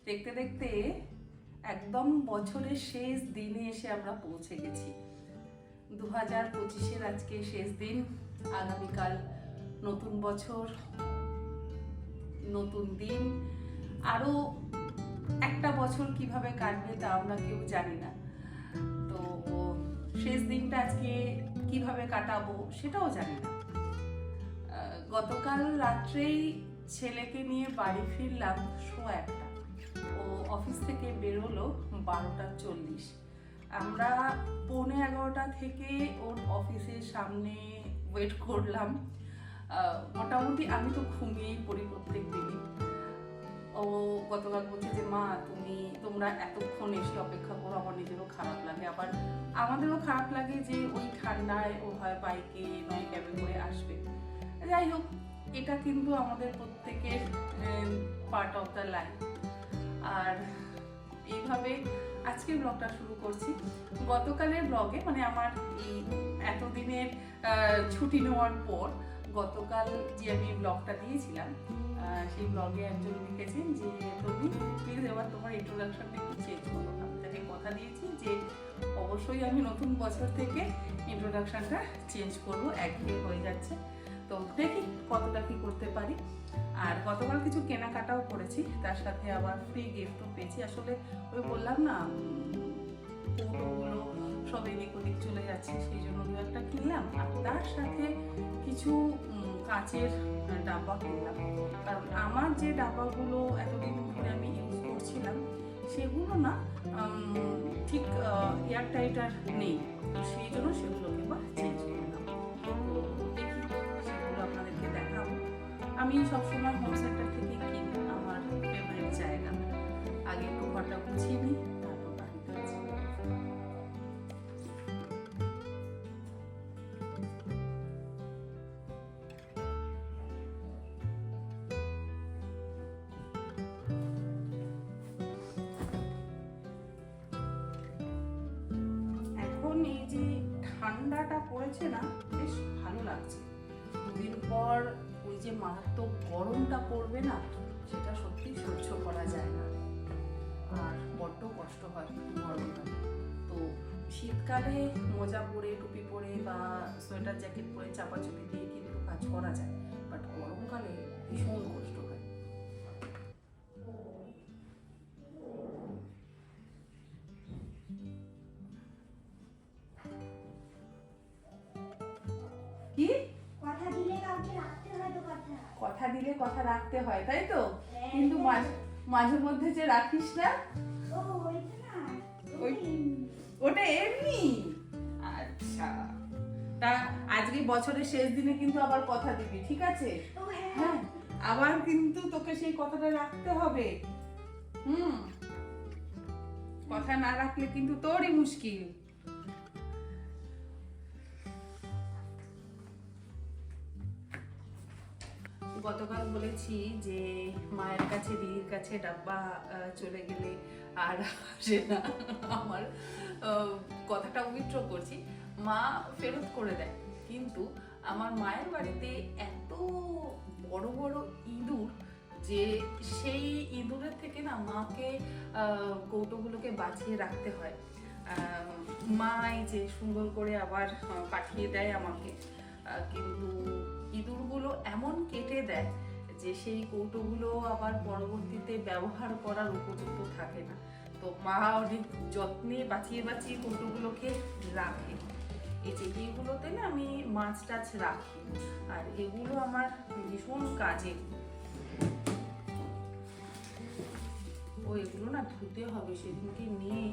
দেখতে দেখতে একদম বছরের শেষ দিনে এসে আমরা পৌঁছে গেছি। 2025-এর আজকে শেষ দিন। আগামীকাল নতুন বছর, নতুন দিন। আরো একটা বছর কিভাবে কাটবে তা আমরা কেউ জানি না। তো শেষ দিনটা আজকে কিভাবে কাটাবো সেটাও জানি না। গতকাল রাত্রেই ছেলেকে নিয়ে বাড়ি ফিরলাম 1:30। ও অফিস থেকে বেরোলো 12:40। আমরা 11:45 থেকে ওর অফিসের সামনে ওয়েট করলাম। মোটামুটি আমি তো ঘুমিয়েই পড়ি প্রত্যেক দিনই। ও গতকাল বলছে যে মা তোমরা এতক্ষণ এসে অপেক্ষা করো, আমার নিজেরও খারাপ লাগে, আবার আমাদেরও খারাপ লাগে যে ওই ঠান্ডায় ও হয় বাইকে নয় ক্যাবে করে আসবে। যাই হোক, এটা কিন্তু আমাদের প্রত্যেকের পার্ট অফ দ্য লাইফ। আর এইভাবে আজকের ব্লগটা শুরু করছি। গতকালের ব্লগে মানে আমার এই এতদিনের ছুটি নেওয়ার পর গতকাল যে আমি ব্লগটা দিয়েছিলাম, সেই ব্লগে একজন লিখেছেন যে তুমি প্লিজ এবার তোমার ইন্ট্রোডাকশনটা একটু চেঞ্জ করো। আমি তাকে কথা দিয়েছি যে অবশ্যই আমি নতুন বছর থেকে ইন্ট্রোডাকশনটা চেঞ্জ করবো, একঘেয়ে হয়ে যাচ্ছে। তো দেখি কতটা কি করতে পারি। আর গতকাল কিছু কেনাকাটাও করেছি, তার সাথে আবার ফ্রি গিফটও পেয়েছি। আসলে ওই বললাম না, কৌটোগুলো সব এদিক ওদিক চলে যাচ্ছে, সেই জন্য দু একটা কিনলাম। আর তার সাথে কিছু কাঁচের ডাব্বা কিনলাম, কারণ আমার যে ডাব্বাগুলো এতদিন ধরে আমি ইউজ করছিলাম সেগুলো না ঠিক এয়ার টাইটার নেই, তো সেই জন্য সেগুলোকে এবার চেঞ্জ করলাম। তো দেখি সেগুলো আপনাদেরকে দেখাবো। আমি সবসময় হোম সেন্টার থেকে কিনি, আমার ফেভারিট জায়গা। আগে একটু ঘরটা গুছিয়ে নিই, তারপর বাড়িতে আছি। এখন এই যে ঠান্ডাটা পড়েছে না, বেশ ভালো লাগছে। দুদিন পর ওই যে মারাত্মক গরমটা পড়বে না, সেটা সত্যি সহ্য করা যায় না, আর বড্ড কষ্ট হয় গরমকালে। তো শীতকালে মোজা পরে, টুপি পরে বা সোয়েটার জ্যাকেট পরে চাপাচুপি দিয়ে কিন্তু কাজ করা যায়, বাট গরমকালে ভীষণ কষ্ট হয়। কি কথা দিলে কথা রাখতে হয়, তাই তো? কিন্তু মাঝে মধ্যে যে রাখিস না, ওটা এমনি। আচ্ছা, তা আজকে বছরের শেষ দিনে কিন্তু আবার কথা দিবি, ঠিক আছে? হ্যাঁ, আবার কিন্তু তোকে সেই কথাটা রাখতে হবে। কথা না রাখলে কিন্তু তোরই মুশকিল। গতকাল বলেছি যে মায়ের কাছে, দিদির কাছে ডাব্বা চলে গেলে আর আসে না। আমার কথাটা উইথড্র করছি, মা ফেরত করে দেয়। কিন্তু আমার মায়ের বাড়িতে এত বড় বড় ইঁদুর যে সেই ইঁদুরের থেকে না মাকে কৌটোগুলোকে বাঁচিয়ে রাখতে হয়। মা এই যে সুন্দর করে আবার পাঠিয়ে দেয় আমাকে, কিন্তু ইঁদুরগুলো এমন কেটে দেয় যে সেই কৌটোগুলো আবার পরবর্তীতে ব্যবহার করার উপযুক্ত থাকে না। তো মা অনেক যত্নে বাঁচিয়ে বাঁচিয়ে কৌটোগুলোকে রাখে। এই যে এইগুলোতে না আমি মাছ টাছ রাখি, আর এগুলো আমার ভীষণ কাজে। ও এগুলো না ধুতে হবে, সেদিনকে নিয়ে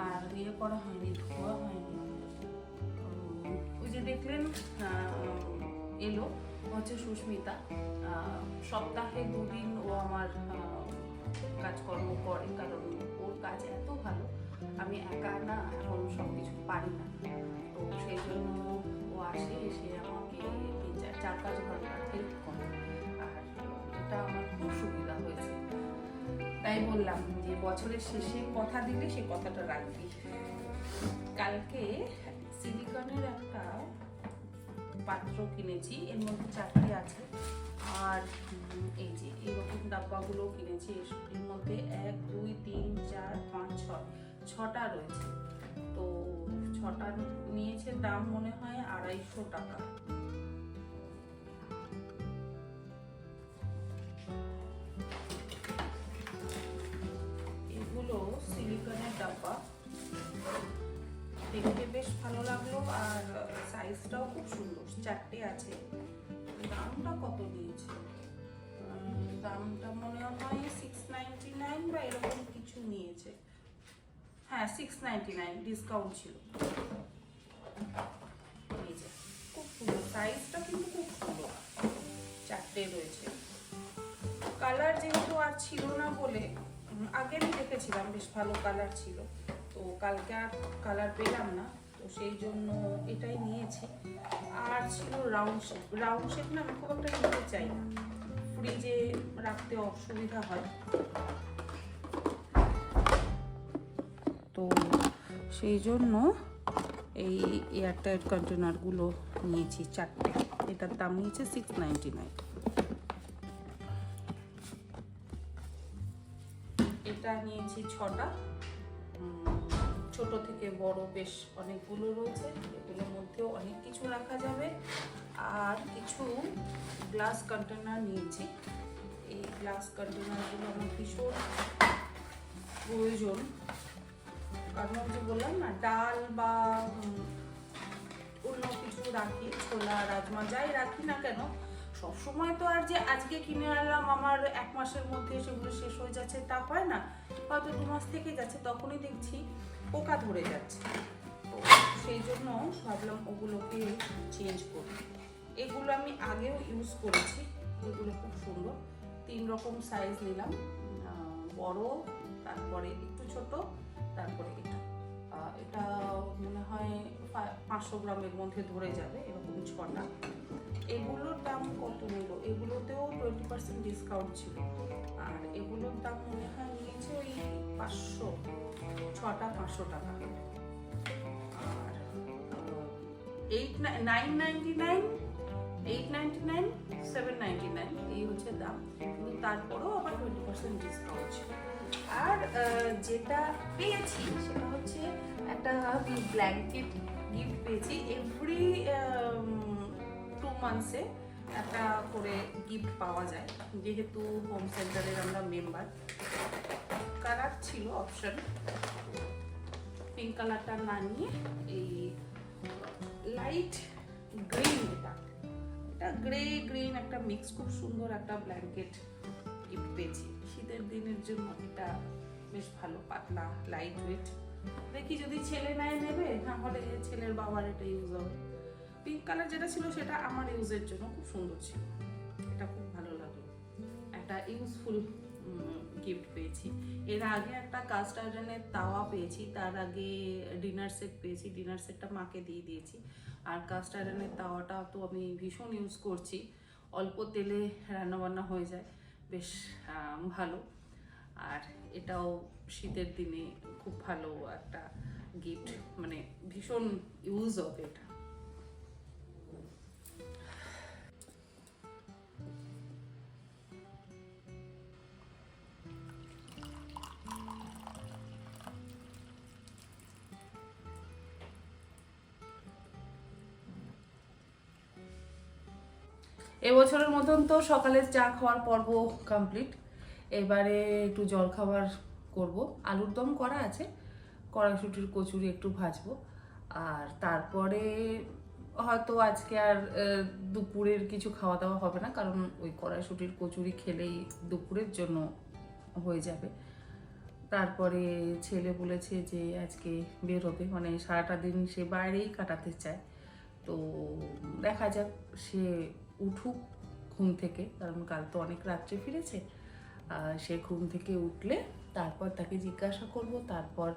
আর ইয়ে করা হয়নি, ধোয়া হয়নি। ওই যে দেখলেন এলো হচ্ছে সুস্মিতা, সপ্তাহে 2 দিন ও আমার কাজকর্ম করে, কারণ ওর কাজ এত ভালো, আমি একা না এখন সব কিছু পারি না। তো সেই জন্য ও আসে, এসে আমাকে 4-5 ঘন্টা হেল্প করে, আর এটা আমার খুব সুবিধা হয়েছে। তাই বললাম যে বছরের শেষে কথা দিলে সে কথাটা রাখবি। কালকে সিলিকনের একটা পাত্র কিনেছি, এর মধ্যে 4টে আছে। আর এই যে এইরকম ডাব্বাগুলো কিনেছি, এর মধ্যে 1 2 3 4 5 6 ছটা রয়েছে। তো ছটা নিয়েছে দাম মনে হয় 250 টাকা। এগুলো সিলিকনের ডাব্বা, দেখতে বেশ ভালো লাগলো আর সাইজটাও খুব সুন্দর, 4টে আছে। দামটা কত নিয়েছে? দামটা মনে হয় 699 বা এরকম কিছু নিয়েছে। হ্যাঁ 699, ডিসকাউন্ট ছিল। এই যে খুব সুন্দর, সাইজটা কিন্তু খুব সুন্দর, 4টে রয়েছে। কালার যেহেতু আর ছিল না বলে, আগে আমি দেখেছিলাম বেশ ভালো কালার ছিল, তো কালকে আর কালার পেলাম না, তো সেই জন্য এটাই নিয়েছি। আর ছিল রাউন্ড শেপ। রাউন্ড শেপ না আমি খুব একটা নিতে চাই না, ফ্রিজে রাখতে অসুবিধা হয়, তো সেই জন্য এই এয়ারটাইট কন্টেনারগুলো নিয়েছি 4টে। এটার দাম নিয়েছে 699। এটা নিয়েছি 6টা, ছোট থেকে বড় বেশ অনেকগুলো রয়েছে। এগুলোর মধ্যেও অনেক কিছু রাখা যাবে। আর কিছু গ্লাস কন্টেনার নিয়েছি। এই গ্লাস কন্টেনারগুলো আমার ভীষণ প্রয়োজন, কারণ যে বললাম না, ডাল বা অন্য কিছু রাখি, ছোলা রাজমা যাই রাখি না কেন, সবসময় তো আর যে আজকে কিনে আনলাম আমার 1 মাসের মধ্যে সেগুলো শেষ হয়ে যাচ্ছে তা হয় না, হয়তো 2 মাস থেকে যাচ্ছে, তখনই দেখছি পোকা ধরে যাচ্ছে। তো সেই জন্য ভাবলাম ওগুলোকে চেঞ্জ করি। এগুলো আমি আগেও ইউজ করেছি, এগুলো খুব সুন্দর। 3 রকম সাইজ নিলাম, বড়, তারপরে একটু ছোট, তারপরে এটা মনে হয় 500 গ্রামের মধ্যে ধরে যাবে, এরকম 6টা। এগুলোর দাম কত নিল? এগুলোতেও 20% ডিসকাউন্ট ছিল, আর এগুলোর দাম মনে হয় নিয়েছে ওই 500, 6টা 500 টাকা। আর 999, 899, 799 এই হচ্ছে দাম, কিন্তু তারপরেও আবার 20% ডিসকাউন্ট ছিল। আর যেটা পেয়েছি সেটা হচ্ছে একটা ব্ল্যাঙ্কেট গিফট পেয়েছি। এভরি 2 মান্থসে একটা করে গিফট পাওয়া যায়, যেহেতু হোম সেন্টারের আমরা মেম্বার। কালার ছিল অপশন, পিঙ্ক কালারটা না নিয়ে এই লাইট গ্রিন, এটা গ্রে গ্রিন একটা মিক্স, খুব সুন্দর একটা ব্ল্যাঙ্কেট গিফট পেয়েছি শীতের দিনের জন্য। এটা বেশ ভালো, পাতলা, লাইট ওয়েট। দেখি যদি ছেলে নেবে, না হলে ছেলের বাবার এটা ইউজ হবে। পিঙ্ক কালার যেটা ছিল সেটা আমার ইউজের জন্য খুব সুন্দর ছিল, এটা খুব ভালো লাগলো, একটা ইউজফুল গিফট পেয়েছি। এর আগে একটা কাস্ট আয়রনের তাওয়া পেয়েছি, তার আগে ডিনার সেট পেয়েছি, ডিনার সেটটা মাকে দিয়ে দিয়েছি। আর কাস্ট আয়রনের তাওয়াটা তো আমি ভীষণ ইউজ করছি, অল্প তেলে রান্নাবান্না হয়ে যায়, বেশ ভালো। আর এটাও শীতের দিনে খুব ভালো একটা গিফট, মানে ভীষণ ইউজ হবে এটা। এবছরের মতন তো সকালে চা খাওয়ার পর্ব কমপ্লিট, এবারে একটু জল খাবার করব। আলুর দম করা আছে, কড়াইশুঁটির কচুরি একটু ভাজবো, আর তারপরে হয়তো আজকে আর দুপুরের কিছু খাওয়া দাওয়া হবে না, কারণ ওই কড়াইশুঁটির কচুরি খেলেই দুপুরের জন্য হয়ে যাবে। তারপরে ছেলে বলেছে যে আজকে বেরোবে, মানে সারাটা দিন সে বাইরেই কাটাতে চায়, তো দেখা যাক সে উঠুক ঘুম থেকে, কারণ কাল তো অনেক রাত্রে ফিরেছে। সে ঘুম থেকে উঠলে তারপর তাকে জিজ্ঞাসা করব, তারপর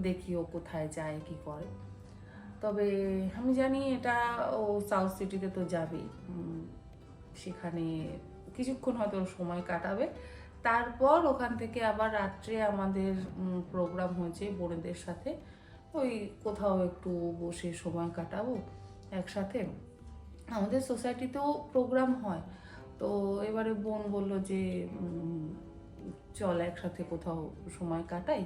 দেখি ও কোথায় যায় কি করে। তবে আমি জানি এটা ও সাউথ সিটিতে তো যাবেই, সেখানে কিছুক্ষণ হয়তো সময় কাটাবে, তারপর ওখান থেকে আবার রাত্রে আমাদের প্রোগ্রাম হয়েছে বোনেদের সাথে, ওই কোথাও একটু বসে সময় কাটাবো একসাথে, আমাদের সোসাইটিতেও প্রোগ্রাম হয়। তো এবারে বোন বলল যে চল একসাথে কোথাও সময় কাটাই।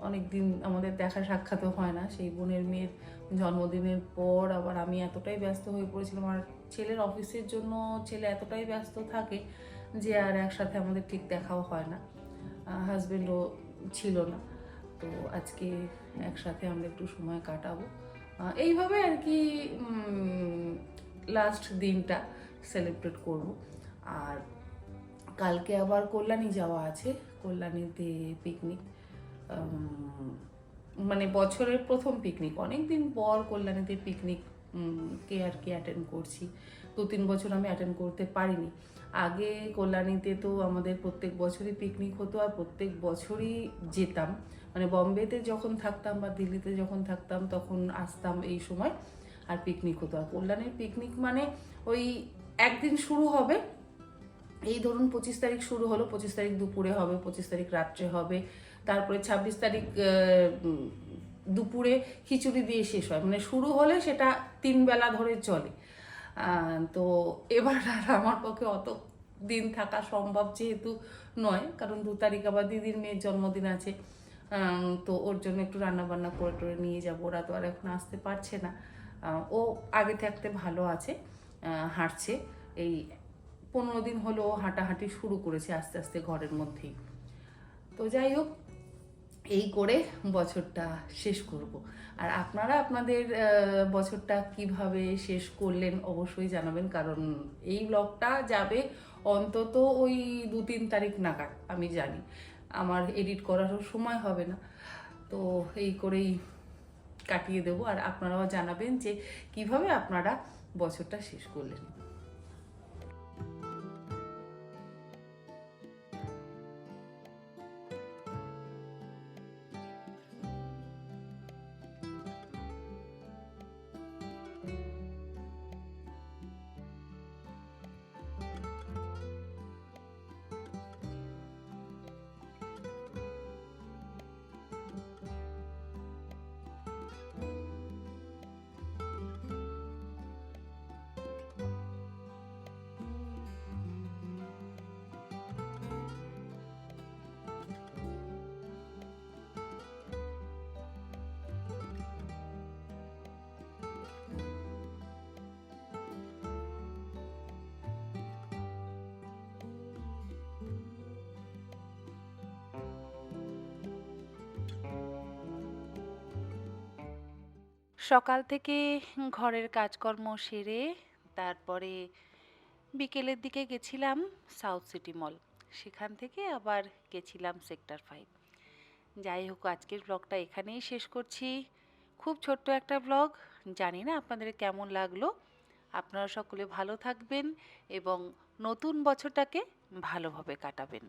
অনেক দিন আমাদের দেখা সাক্ষাৎও হয় না। সেই বোনের মেয়ের জন্মদিনের পর আবার আমি এতটাই ব্যস্ত হয়ে পড়েছিলাম, আর ছেলের অফিসের জন্য ছেলে এতটাই ব্যস্ত থাকে যে আর একসাথে আমাদের ঠিক দেখাও হয় না। হাজব্যান্ডও ছিল না। তো আজকে একসাথে আমরা একটু সময় কাটাবো, এইভাবে আর কি লাস্ট দিনটা সেলিব্রেট করব। আর কালকে আবার কল্যাণী যাওয়া আছে, কল্যাণীতে পিকনিক, মানে বছরের প্রথম পিকনিক, অনেক দিন পর কল্যাণীতে পিকনিক কে আর কি অ্যাটেন্ড করছি। 2-3 বছর আমি অ্যাটেন্ড করতে পারিনি। আগে কল্যাণীতে তো আমাদের প্রত্যেক বছরই পিকনিক হতো, আর প্রত্যেক বছরই যেতাম। মানে বম্বেতে যখন থাকতাম বা দিল্লিতে যখন থাকতাম তখন আসতাম এই সময়, আর পিকনিক হতো। আর কল্যাণীর পিকনিক মানে ওই একদিন শুরু হবে, এই ধরুন 25 তারিখ শুরু হলো, 25 তারিখ দুপুরে হবে, 25 তারিখ রাত্রে হবে, তারপরে 26 তারিখ দুপুরে খিচুড়ি দিয়ে শেষ হয়। মানে শুরু হলে সেটা 3 বেলা ধরে চলে। তো এবার আর আমার পক্ষে অত দিন থাকা সম্ভব যেহেতু নয়, কারণ 2 তারিখ আবার দিদির মেয়ের জন্মদিন আছে। তো ওর জন্য একটু রান্না বান্না করে টোরে নিয়ে যাবো, ওরা তো আর এখন আসতে পারছে না। ও আগে থাকতে ভালো আছে, হাঁটছে। এই 15 দিন হলো হাঁটাহাঁটি শুরু করেছে আস্তে আস্তে ঘরের মধ্যেই। তো যাই হোক, এই করে বছরটা শেষ করব। আর আপনারা আপনাদের বছরটা কিভাবে শেষ করলেন অবশ্যই জানাবেন, কারণ এই ব্লগটা যাবে অন্তত ওই 2-3 তারিখ নাগাদ, আমি জানি আমার এডিট করারও সময় হবে না। তো এই করেই কাটিয়ে দেবো, আর আপনারাও জানাবেন যে কিভাবে আপনারা বছরটা শেষ করলেন। সকাল থেকে ঘরের কাজকর্ম সেরে তারপরে বিকেলের দিকে গেছিলাম সাউথ সিটি মল, সেখান থেকে আবার গেছিলাম সেক্টর 5। যাই হোক, আজকের ব্লগটা এখানেই শেষ করছি। খুব ছোট্ট একটা ব্লগ, জানি না আপনাদের কেমন লাগলো। আপনারা সকলে ভালো থাকবেন এবং নতুন বছরটাকে ভালোভাবে কাটাবেন।